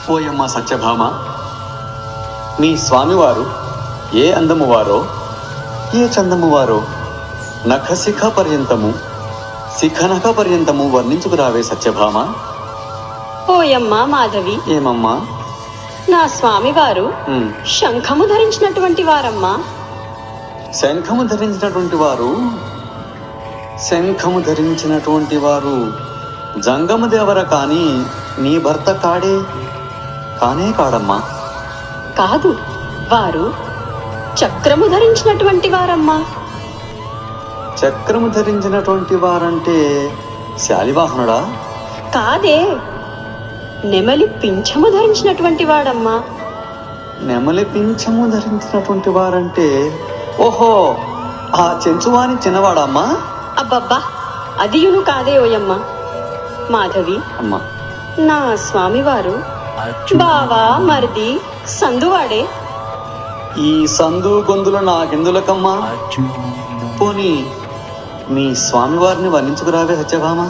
ఓయమ్మ సత్యభామ, మీ స్వామివారు ఏ అందము వారో, ఏ చందము వారో నఖశిఖ పర్యంతము శిఖనఖ పర్యంతము వర్ణించుకురావే సత్యభామ. ఓయమ్మ మాధవి, ఏమమ్మా? నా స్వామివారు శంఖము ధరించినటువంటి వారమ్మా. శంఖము ధరించినటువంటి వారు శంఖము ధరించినటువంటి వారు జంగమ దేవర కాని నీ భర్త కానే కాడమ్మా. కాదు, వారు చక్రము ధరించినటువంటి వారమ్మా. చక్రము ధరించినటువంటి వారంటే శాలివాహనుడా? కాదే, నెమలి పింఛము ధరించినటువంటి వాడమ్మా. నెమలి పింఛము ధరించినటువంటి వారంటే ఓహో, ఆ చెంచువాని చిన్నవాడమ్మా. అబ్బబ్బా, అదియును కాదే ఓయమ్మ మాధవి. అమ్మా, నా స్వామివారు బావా మరిది సందువాడే. ఈ సందు గొంతులు నాకెందులకమ్మా? పోనీ మీ స్వామివారిని వర్ణించుకురావే సత్యభామ.